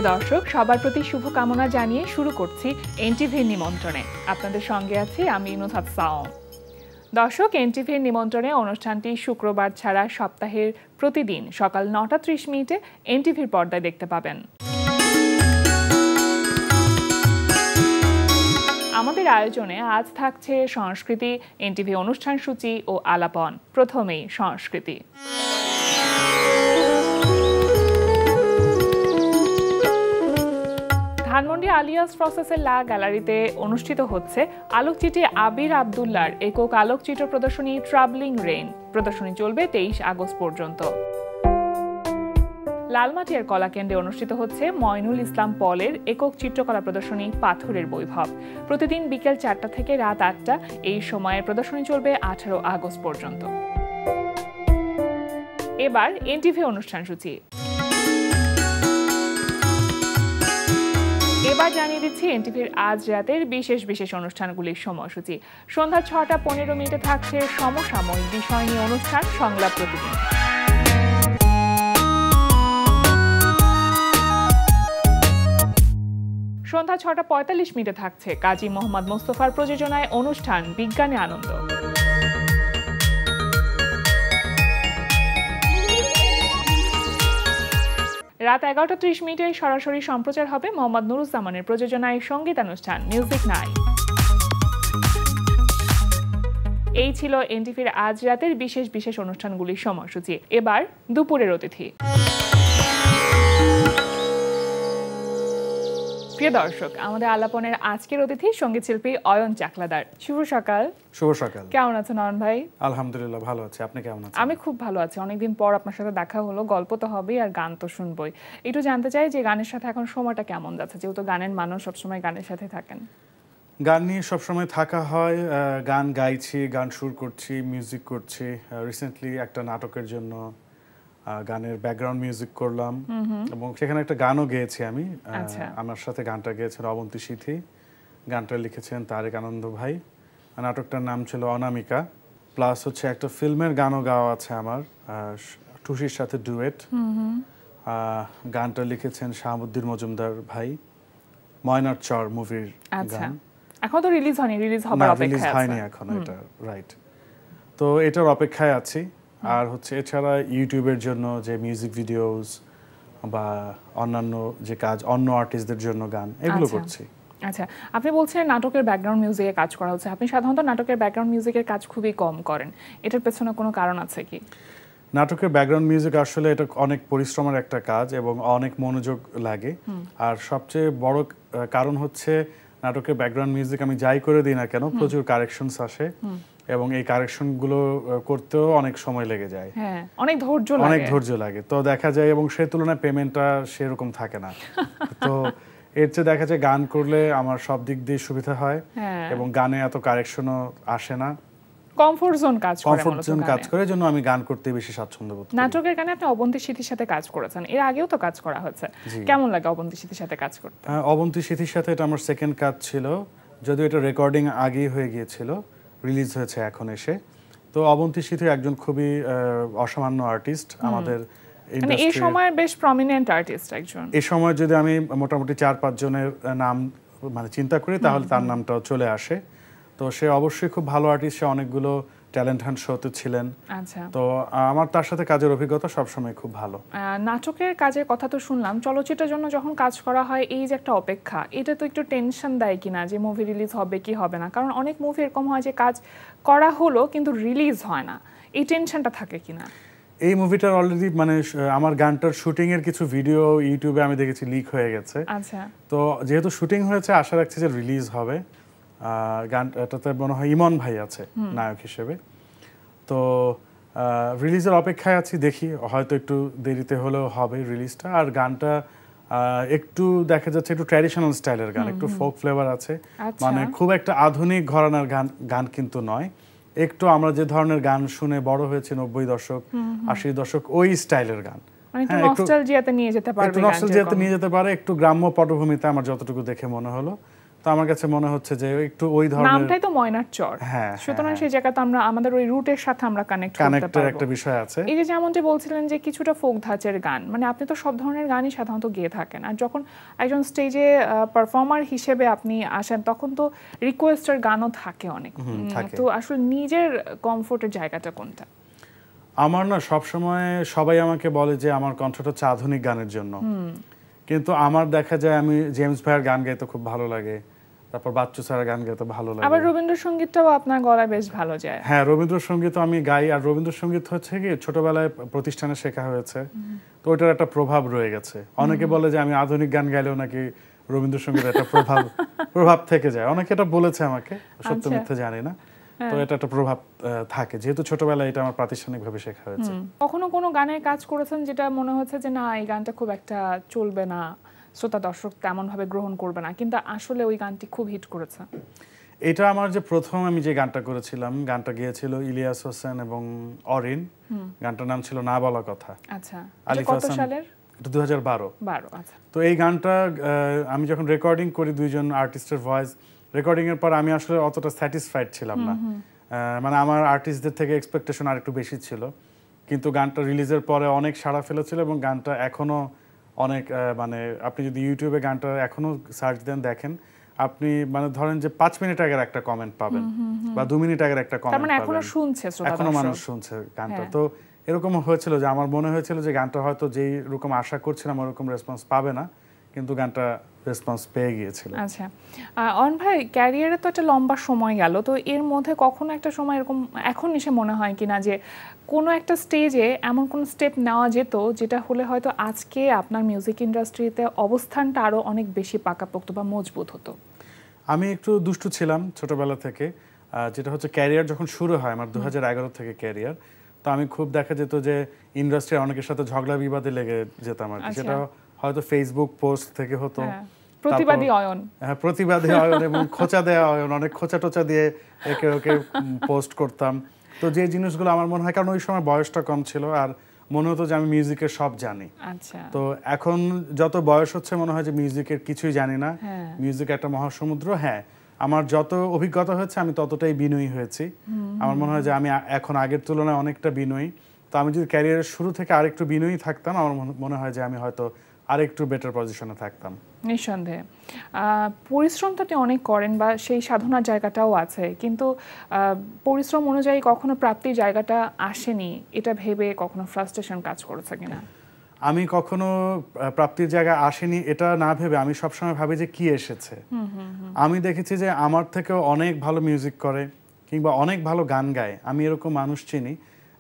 প্রিয় দর্শক, সবার প্রতি শুভকামনা জানিয়ে শুরু করছি এনটিভির নিমন্ত্রণে। আপনাদের সঙ্গে আছি আমি নুসরাত সাওম। দর্শক, এনটিভির নিমন্ত্রণে অনুষ্ঠানটি শুক্রবার ছাড়া সপ্তাহের প্রতিদিন সকাল 9:30 এনটিভির পর্দায় দেখতে পাবেন। আমাদের আয়োজনে আজ থাকছে সংস্কৃতি, এনটিভি অনুষ্ঠান সূচি ও আলাপন। প্রথমেই সংস্কৃতি। ধানমন্ডি আলিয়াস প্রসেসের লা গ্যালারিতে অনুষ্ঠিত হচ্ছে আলোকচিত্রী আবির আব্দুল্লাহর একক আলোকচিত্র প্রদর্শনী ট্রাভেলিং রেইন। প্রদর্শনী চলবে 23 আগস্ট পর্যন্ত। লালমাটিয়ার কলাকেন্দ্রে অনুষ্ঠিত হচ্ছে ময়নুল ইসলাম পলের একক চিত্রকলা প্রদর্শনী পাথরের বৈভব। প্রতিদিন বিকেল 4টা থেকে রাত 8টা এই সময়ে প্রদর্শনী চলবে 18 আগস্ট পর্যন্ত। এবার এনটিভি অনুষ্ঠান সূচি। এবার জানিয়ে দিচ্ছি এনটিভির আজ রাতের বিশেষ বিশেষ অনুষ্ঠানগুলির সময়সূচি। সন্ধ্যা 6:15 থাকছে সমসাময়িক বিষয় নিয়ে অনুষ্ঠান সংলাপ প্রতিদিন। সন্ধ্যা 6:45 থাকছে কাজী মোহাম্মদ মোস্তফার প্রযোজনায় অনুষ্ঠান বিজ্ঞানে আনন্দ। রাত 11:30 সরাসরি সম্প্রচার হবে মোহাম্মদ নুরুজ্জামানের প্রযোজনায় সঙ্গীতানুষ্ঠান মিউজিক নাইট। এই ছিল এনটিভির আজ রাতের বিশেষ বিশেষ অনুষ্ঠানগুলির সময়সূচি। এবার দুপুরের অতিথি। প্রিয় দর্শক, আমাদের আলাপনের আজকের অতিথি সঙ্গীত শিল্পী অয়ন চাকলাদার। শুভ সকাল। শুভ সকাল। কেমন আছেন অয়ন ভাই? আলহামদুলিল্লাহ ভালো আছি, আপনি কেমন আছেন? আমি খুব ভালো আছি। অনেকদিন পর আপনার সাথে দেখা হলো, গল্প তো হবেই আর গান তো শুনবই। একটু জানতে চাই যে গানের সাথে এখন সময়টা কেমন যাচ্ছে, যেহেতু গানের মানুষ সবসময় গানের সাথে থাকেন। গান নিয়ে সবসময় থাকা হয়, গান গাইছি, গান সুর করছি, মিউজিক করছি। রিসেন্টলি একটা নাটকের জন্য গানের ব্যাকগ্রাউন্ড মিউজিক করলাম এবং সেখানে একটা গানও গেয়েছি আমি। আমার সাথে গানটা গেয়েছেন অবন্তী সিথি, গানটা লিখেছেন তারেক আনন্দ ভাই। নাটকটার নাম ছিল অনামিকা। প্লাস হচ্ছে একটা ফিল্মের গানও গাওয়া আছে আমার, টুসির সাথে ডুয়েট। গানটা লিখেছেন শাহাবুদ্দিন মজুমদার ভাই, ময়নার চর মুভির গান। এখন তো রিলিজ হয়নি, রিলিজ হয়নি এখনো, এটা রাইট। তো এটার অপেক্ষায় আছি। আর হচ্ছে এছাড়া ইউটিউবের জন্য যে মিউজিক ভিডিওস বা অন্যান্য যে কাজ, অন্য আর্টিস্টদের জন্য গান, এগুলো করছি। আচ্ছা, আপনি বলছেন নাটকের ব্যাকগ্রাউন্ড মিউজিকে কাজ করা হচ্ছে। আপনি সাধারণত নাটকের ব্যাকগ্রাউন্ড মিউজিকের কাজ খুবই কম করেন, এটার পেছনে কোনো কারণ আছে কি? নাটকের ব্যাকগ্রাউন্ড মিউজিক আসলে এটা অনেক পরিশ্রমের একটা কাজ এবং অনেক মনোযোগ লাগে। আর সবচেয়ে বড় কারণ হচ্ছে নাটকের ব্যাকগ্রাউন্ড মিউজিক আমি যাই করে দিই না কেন, প্রচুর কারেকশনস আসে এবং এই কারেকশনগুলো করতেও অনেক সময় লেগে যায়। হ্যাঁ, অনেক ধৈর্য লাগে। তো দেখা যায় এবং সেই তুলনায় পেমেন্টটা সেরকম থাকে না। তো এর চেয়ে দেখা যায় গান করলে আমার সব দিক দিয়ে সুবিধা হয় এবং গানে এত কারেকশনও আসে না। কমফোর্ট জোন কাজ করে জন্য আমি গান করতে বেশি স্বাচ্ছন্দ্য বোধ করি। নাটকের গানে আপনি অবন্তী সিথির সাথে কাজ করেছেন, এর আগেও তো কাজ করা হয়েছে। কেমন লাগে অবন্তী সিথির সাথে কাজ করতে? অবন্তী সিথির সাথে এটা আমার সেকেন্ড কাজ ছিল, যদিও এটা রেকর্ডিং আগেই হয়ে গিয়েছিল, রিলিজ হয়েছে এখন এসে। তো অবন্তী সিথি একজন খুবই অসামান্য আর্টিস্ট আমাদের ইন্ডাস্ট্রির, এই সময়ের বেশ প্রমিনেন্ট আর্টিস্ট একজন। এই সময় যদি আমি মোটামুটি 4-5 জনের নাম চিন্তা করি তাহলে তার নামটাও চলে আসে। তো সে অবশ্যই খুব ভালো আর্টিস্ট, সে অনেকগুলো ট্যালেন্ট হান্ট শোতে ছিলেন। আচ্ছা, তো আমার তার সাথে কাজের অভিজ্ঞতা সবসময় খুব ভালো। নাটকের কাজের কথা তো শুনলাম, চলচ্চিত্রের জন্য যখন কাজ করা হয় এই যে একটা অপেক্ষা, এটা তো একটু টেনশন দেয় কিনা যে মুভি রিলিজ হবে কি হবে না? কারণ অনেক মুভি এরকম হয় যে কাজ করা হলো কিন্তু রিলিজ হয় না, এই টেনশনটা থাকে কিনা? এই মুভিটার অলরেডি আমার গানটার শুটিং এর কিছু ভিডিও ইউটিউবে আমি দেখেছি লিক হয়ে গেছে। আচ্ছা, তো যেহেতু শুটিং হয়েছে আশা রাখছি যে রিলিজ হবে। গানটাতে মনে হয় ইমন ভাই আছে নায়ক হিসেবে। তো রিলিজের অপেক্ষায় আছি, দেখি হয়তো একটু দেরিতে হলেও হবে রিলিজটা। আর গানটা একটু দেখা যাচ্ছে একটু ট্র্যাডিশনাল স্টাইলের গান, একটু ফোক ফ্লেভার আছে, মানে খুব একটা আধুনিক ঘরানার গান কিন্তু নয়। একটু আমরা যে ধরনের গান শুনে বড় হয়েছে 90 দশক 80 দশক ওই স্টাইলের গান, একটু নস্টালজিয়াতে নিয়ে যেতে পারে, একটু গ্রাম্য পটভূমিতে আমার যতটুকু দেখে মনে হলো। তো আমার কাছে মনে হচ্ছে যে একটু ওই ধরনের, নামটাই তো ময়নার চর, সুতরাং সেই জায়গাতে আমরা আমাদের ওই রুটের সাথে আমরা কানেক্ট করতে পারবো। একটা বিষয় আছে। এই যে যেমনটি বলছিলেন যে কিছুটা ফোক ধাঁচের গান, মানে আপনি তো সব ধরনের গানই সাধারণত গেয়ে থাকেন, আর যখন একজন স্টেজে পারফর্মার হিসেবে আপনি আসেন তখন তো রিকোয়েস্টের গানও থাকে অনেক, তো আসলে নিজের কমফোর্টের জায়গাটা কোনটা? আমার না সবসময় সবাই আমাকে বলে যে আমার কণ্ঠটা হচ্ছে আধুনিক গানের জন্য, কিন্তু আমার দেখা যায় আমি জেমস ভাইয়ের গান গাইতে খুব ভালো লাগে, তারপর বাচ্চু স্যারের গান গাইতে ভালো লাগে, আবার রবীন্দ্রসঙ্গীতটাও আপনার গলায় বেশ ভালো যায়। হ্যাঁ, রবীন্দ্রসঙ্গীত আমি গাই, আর রবীন্দ্রসঙ্গীত হচ্ছে কি ছোটবেলায় প্রতিষ্ঠানে শেখা হয়েছে, তো ওইটার একটা প্রভাব রয়ে গেছে। অনেকে বলে যে আমি আধুনিক গান গাইলেও নাকি রবীন্দ্রসঙ্গীত একটা প্রভাব থেকে যায়, অনেকে এটা বলেছে আমাকে, সত্য মিথ্যে জানি না, তো এটা একটা প্রভাব থাকে, যেহেতু ছোটবেলায় এটা আমার প্রাতিষ্ঠানিকভাবে শেখা হয়েছে। কখনো কোনো গানের কাজ করেছেন যেটা মনে হচ্ছে যে না এই গানটা খুব একটা চলবে না, শ্রোতা দর্শক তেমন ভাবে গ্রহণ করবে না, কিন্তু আসলে ওই গানটি খুব হিট করেছে? এটা আমার যে প্রথম আমি যে গানটা করেছিলাম, গানটা গিয়েছিল ইলিয়াস হোসেন এবং অরিন, গানটার নাম ছিল না বলা কথা। আচ্ছা, কত সালের? এটা 2012। আচ্ছা। তো এই গানটা আমি যখন রেকর্ডিং করি, দুইজন আর্টিস্টের ভয়েস রেকর্ডিং এর পর আমি আসলে অতটা স্যাটিসফাইড ছিলাম না, মানে আমার আর্টিস্টদের থেকে এক্সপেকটেশন আর একটু বেশি ছিল, কিন্তু গানটা রিলিজের পরে অনেক সাড়া ফেলেছিল এবং গানটা এখনো অনেক মানে আপনি যদি ইউটিউবে গানটা এখনো সার্চ দেন দেখেন, আপনি মানে ধরেন যে 5 মিনিট আগের একটা কমেন্ট পাবেন বা 2 মিনিট আগের একটা কমেন্ট পাবেন, এখনো মানুষ শুনছে গানটা। তো এরকম হয়েছিল যে আমার মনে হয়েছিল যে গানটা হয়তো যেই রকম আশা করছিলাম ওরকম রেসপন্স পাবে না, কিন্তু গানটা রেসপন্স পেয়ে গিয়েছিল। আচ্ছা, অন ভাই ক্যারিয়ারে তো একটা লম্বা সময় গেল, তো এর মধ্যে কখনো একটা সময় এরকম এখন এসে মনে হয় কিনা যে কোনো একটা স্টেজে এমন কোনো স্টেপ নেওয়া যেত যেটা হলে হয়তো আজকে আপনার মিউজিক ইন্ডাস্ট্রিতে অবস্থানটা আরো অনেক বেশি পাকাপোক্ত বা মজবুত হতো? আমি একটু দুষ্টু ছিলাম ছোটবেলা থেকে, যেটা হচ্ছে ক্যারিয়ার যখন শুরু হয় আমার 2011 থেকে ক্যারিয়ার, তো আমি খুব দেখা যেত যে ইন্ডাস্ট্রির অনেকের সাথে ঝগড়া বিবাদে লেগে যেতাম আর কি, সেটা হয়তো ফেসবুক পোস্ট থেকে হতো, প্রতিবাদী অয়ন, প্রতিবাদী অয়ন এবং খোঁচা দেওয়া অয়ন, অনেক খোঁচা টোচা দিয়ে একে ওকে পোস্ট করতাম। তো যে জিনিসগুলো আমার মনে হয়, কারণ ওই সময় বয়সটা কম ছিল আর মনে হতো যে আমি মিউজিকের সব জানি। তো এখন যত বয়স হচ্ছে মনে হয় যে মিউজিকের কিছুই জানি না, মিউজিক একটা মহাসমুদ্র। হ্যাঁ, আমার যত অভিজ্ঞতা হয়েছে আমি ততটাই বিনয়ী হয়েছি। আমার মনে হয় যে আমি এখন আগের তুলনায় অনেকটা বিনয়ী। তো আমি যদি ক্যারিয়ারের শুরু থেকে আরেকটু বিনয়ী থাকতাম, আমার মনে হয় যে আমি হয়তো আরেকটু বেটার পজিশনে থাকতাম। নিঃসন্দেহে পরিশ্রম তো আপনি অনেক করেন বা সেই সাধনার জায়গাটাও আছে, কিন্তু পরিশ্রম অনুযায়ী কখনো প্রাপ্তির জায়গাটা আসেনি, এটা ভেবে কখনো ফ্রাস্ট্রেশন কাজ করেছে কিনা? আমি কখনো প্রাপ্তির জায়গা আসেনি এটা না ভেবে আমি সবসময় ভাবি যে কি এসেছে। আমি দেখেছি যে আমার থেকেও অনেক ভালো মিউজিক করে কিংবা অনেক ভালো গান গায়, আমি এরকম মানুষ চিনি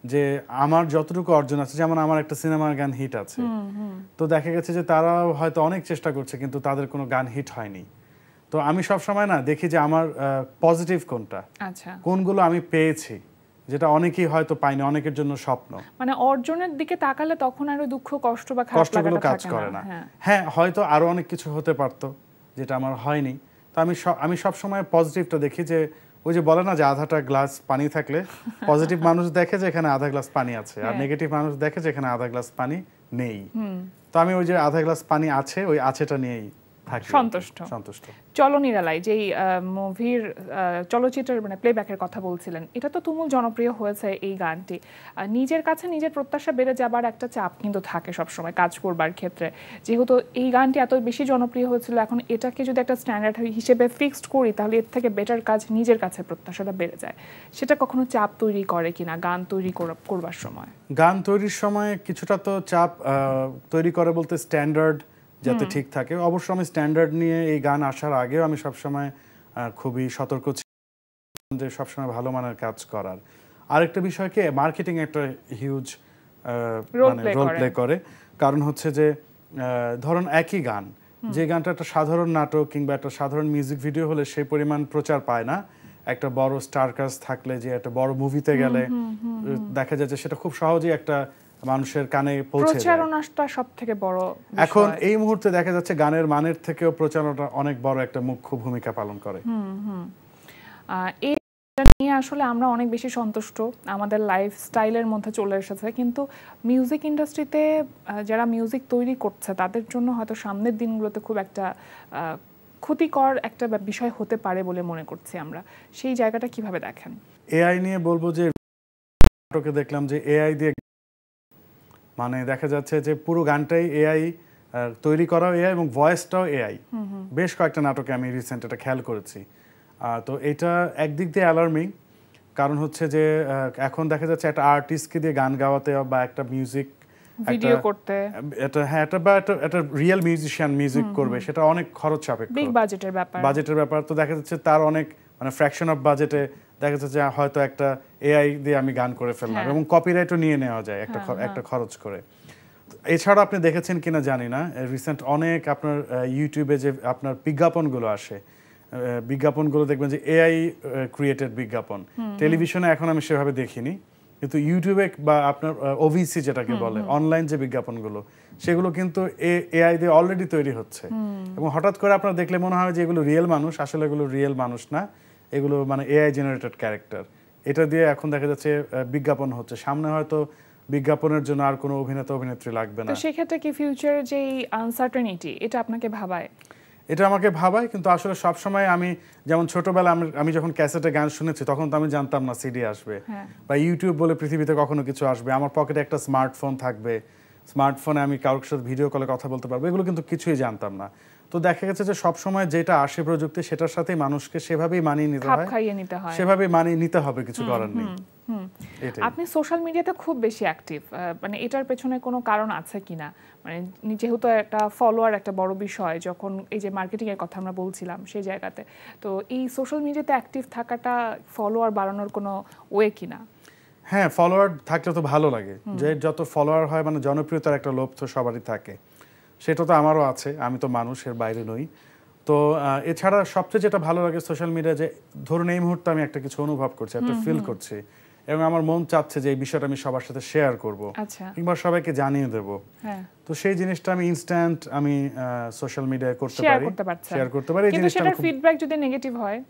যে আমার যতটুকু অর্জন আছে, যেমন আমার একটা সিনেমার গান হিট আছে, তো দেখা গেছে যে তারাও হয়তো অনেক চেষ্টা করছে কিন্তু তাদের কোনো গান হিট হয়নি। তো আমি সবসময় না দেখি যে আমার পজিটিভ কোনটা, কোনগুলো আমি পেয়েছি যেটা অনেকেই হয়তো পায়নি, অনেকের জন্য স্বপ্ন। মানে অর্জনের দিকে তাকালে তখন আরো দুঃখ কষ্ট বা খারাপ লাগাটা কাজ করে না। হ্যাঁ, হয়তো আরো অনেক কিছু হতে পারতো যেটা আমার হয়নি। তো আমি সব সময় পজিটিভটা দেখি, যে ওই যে বলে না যে আধাটা গ্লাস পানি থাকলে পজিটিভ মানুষ দেখে যে এখানে আধা গ্লাস পানি আছে, আর নেগেটিভ মানুষ দেখে যে এখানে আধা গ্লাস পানি নেই। তো আমি ওই যে আধা গ্লাস পানি আছে, ওই আছেটা নিয়েই সন্তুষ্ট। চলো নিরালাই যেই মুভির চলচ্চিত্রের মানে প্লেব্যাকের কথা বলছিলেন, এটা তো তুমুল জনপ্রিয় হয়েছে এই গানটি। নিজের কাছে নিজের প্রত্যাশা বেড়ে যাবার একটা চাপ কিন্তু থাকে সবসময় কাজ করবার ক্ষেত্রে, যেহেতু এই গানটি এত বেশি জনপ্রিয় হয়েছিল, এখন এটাকে যদি একটা স্ট্যান্ডার্ড হিসেবে ফিক্সড করি তাহলে এর থেকে বেটার কাজ নিজের কাছে প্রত্যাশাটা বেড়ে যায়। সেটা কখনো চাপ তৈরি করে কিনা গান তৈরি করবার সময়? গান তৈরির সময় কিছুটা তো চাপ তৈরি করে, বলতে স্ট্যান্ডার্ড যাতে ঠিক থাকে। অবশ্য আমি স্ট্যান্ডার্ড নিয়ে এই গান আসার আগেও আমি সবসময় খুবই সতর্ক ছিলাম যে সবসময় ভালো মানের কাজ করার। আরেকটা বিষয় কি, মার্কেটিং একটা হিউজ রোল প্লে করে। কারণ হচ্ছে যে ধরুন একই গান, যে গানটা একটা সাধারণ নাটক কিংবা একটা সাধারণ মিউজিক ভিডিও হলে সেই পরিমাণ প্রচার পায় না, একটা বড় স্টার কাস্ট থাকলে, যে একটা বড় মুভিতে গেলে দেখা যায় যে সেটা খুব সহজেই একটা মানুষের কানে পৌঁছে যায়। প্রচারণাটা সবথেকে বড়। এখন এই মুহূর্তে দেখা যাচ্ছে গানের মানের থেকেও প্রচারণাটা অনেক বড় একটা মুখ্য ভূমিকা পালন করে। এই নিয়ে আসলে আমরা অনেক বেশি সন্তুষ্ট, আমাদের লাইফস্টাইলের মধ্যে চলে এসেছে, কিন্তু মিউজিক ইন্ডাস্ট্রিতে যারা মিউজিক তৈরি করছে তাদের জন্য হয়তো সামনের দিনগুলোতে খুব একটা ক্ষতিকর একটা বিষয় হতে পারে বলে মনে করছি আমরা, সেই জায়গাটা কিভাবে দেখেন? এআই নিয়ে বলবো যে নাটকে দেখলাম যে এআই দিয়ে মানে দেখা যাচ্ছে যে পুরো গানটাই এআই তৈরি করাও এআই এবং ভয়েসটাও এআই। বেশ কয়েকটা নাটকে আমি রিসেন্ট এটা খেয়াল করেছি। তো এটা একদিক দিয়ে অ্যালার্মিং, কারণ হচ্ছে যে এখন দেখা যাচ্ছে একটা আর্টিস্টকে দিয়ে গান গাওয়াতে বা একটা মিউজিক ভিডিও করতে, এটা হ্যাঁ এটা রিয়েল মিউজিশিয়ান মিউজিক করবে, সেটা অনেক খরচ সাপেক্ষ, বিগ বাজেটের ব্যাপার। তো দেখা যাচ্ছে তার অনেক মানে ফ্র্যাকশন অফ বাজেটে দেখা যাচ্ছে যে হয়তো একটা এআই দিয়ে আমি গান করে ফেললাম, এবং কপিরাইটও নিয়ে নেওয়া যায় একটা খরচ করে। এছাড়া আপনি দেখেছেন কিনা জানি না, রিসেন্ট অনেক আপনার ইউটিউবে যে আপনার বিজ্ঞাপনগুলো আসে, বিজ্ঞাপনগুলো দেখবেন যে এআই ক্রিয়েটেড বিজ্ঞাপন। টেলিভিশনে এখন আমি সেভাবে দেখিনি, কিন্তু ইউটিউবে বা আপনার ওভিসি যেটাকে বলে অনলাইন যে বিজ্ঞাপনগুলো, সেগুলো কিন্তু এআই দিয়ে অলরেডি তৈরি হচ্ছে। এবং হঠাৎ করে আপনার দেখলে মনে হয় যে এগুলো রিয়েল মানুষ, আসলে এগুলো রিয়েল মানুষ না, এগুলো মানে এআই জেনারেটেড ক্যারেক্টার। এটা দিয়ে এখন দেখা যাচ্ছে বিজ্ঞাপন হচ্ছে। সামনে হয়তো বিজ্ঞাপনের জন্য আর কোনো অভিনেতা অভিনেত্রী লাগবে না। তো সেক্ষেত্রে কি ফিউচারে যে আনসার্টেনিটি, এটা আপনাকে ভাবায়? এটা আমাকে ভাবায়, কিন্তু আসলে সবসময় আমি যেমন ছোটবেলা আমি যখন ক্যাসেটে গান শুনেছি তখন তো আমি জানতাম না সিডি আসবে বা ইউটিউব বলে পৃথিবীতে কখনো কিছু আসবে, আমার পকেটে একটা স্মার্টফোন থাকবে, স্মার্টফোনে আমি কারোর সাথে ভিডিও কলে কথা বলতে পারবো, এগুলো কিন্তু কিছুই জানতাম না। তো দেখা গেছে যে সবসময় যেটা আসে প্রযুক্তি, সেটার সাথেই মানুষকে সেভাবেই মানিয়ে নিতে হয়, সেভাবেই মানিয়ে নিতে হবে, কিছু করার নেই। আপনি সোশ্যাল মিডিয়াতে খুব বেশি অ্যাক্টিভ, মানে এটার পেছনে কোনো কারণ আছে কিনা? মানে যেহেতু একটা ফলোয়ার একটা বড় বিষয়, যখন এই যে মার্কেটিং এর কথা আমরা বলছিলাম সেই জায়গাতে, তো এই সোশ্যাল মিডিয়াতে অ্যাক্টিভ থাকাটা ফলোয়ার বাড়ানোর কোনো ওয়ে কিনা? হ্যাঁ, ফলোয়ার থাকলে তো ভালো লাগে, যে যত ফলোয়ার হয় মানে জনপ্রিয়তার একটা লোভ তো সবারই থাকে, সেটা তো আমারও আছে, আমি তো মানুষের বাইরে নই। তো এছাড়া সবচেয়ে যেটা ভালো লাগে সোশ্যাল মিডিয়া, যে ধরুন এই মুহূর্তে আমি একটা কিছু অনুভব করছি, একটা ফিল করছি, এবং আমার মন চাচ্ছে যে এই বিষয়টা আমি সবার সাথে শেয়ার করব, কিংবা সবাইকে জানিয়ে দেব। তো সেই জিনিসটা আমি ইনস্ট্যান্ট আমি সোশ্যাল মিডিয়ায় শেয়ার করতে পারি। কিন্তু সেটার ফিডব্যাক যদি নেগেটিভ হয়,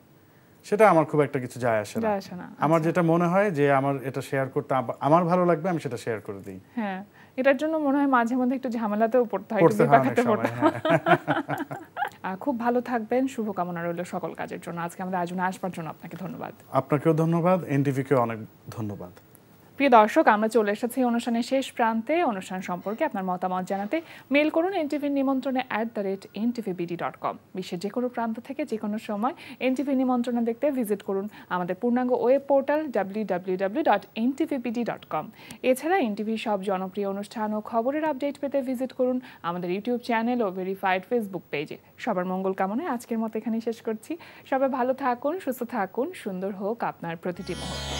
সেটা আমার খুব একটা কিছু যায় আসে না। আমার যেটা মনে হয় যে আমার এটা শেয়ার করতে আমার ভালো লাগবে, আমি সেটা শেয়ার করে দিই। হ্যাঁ, এটার জন্য মনে হয় মাঝে মধ্যে একটু ঝামেলাতেও পড়তে হয়, একটু বিপাকেতে পড়তে হয়। খুব ভালো থাকবেন, শুভকামনা রইল সকল কাজের জন্য। আজকে আমাদের আয়োজনে আসবার জন্য আপনাকে ধন্যবাদ। আপনাকেও ধন্যবাদ, এনটিভিকেও অনেক ধন্যবাদ। প্রিয় দর্শক, আমরা চলে এসেছি অনুষ্ঠানের শেষ প্রান্তে। অনুষ্ঠান সম্পর্কে আপনার মতামত জানাতে মেল করুন এনটিভির নিমন্ত্রণে @ntvbd.com। বিশ্বের যে কোনো প্রান্ত থেকে যে কোনো সময় এনটিভি নিমন্ত্রণে দেখতে ভিজিট করুন আমাদের পূর্ণাঙ্গ ওয়েব পোর্টাল www.ntvbd.com। এছাড়া এনটিভির সব জনপ্রিয় অনুষ্ঠান ও খবরের আপডেট পেতে ভিজিট করুন আমাদের ইউটিউব চ্যানেল ও ভেরিফাইড ফেসবুক পেজে। সবার মঙ্গল কামনায় আজকের মতো এখানেই শেষ করছি। সবাই ভালো থাকুন, সুস্থ থাকুন, সুন্দর হোক আপনার প্রতিটি মুহূর্ত।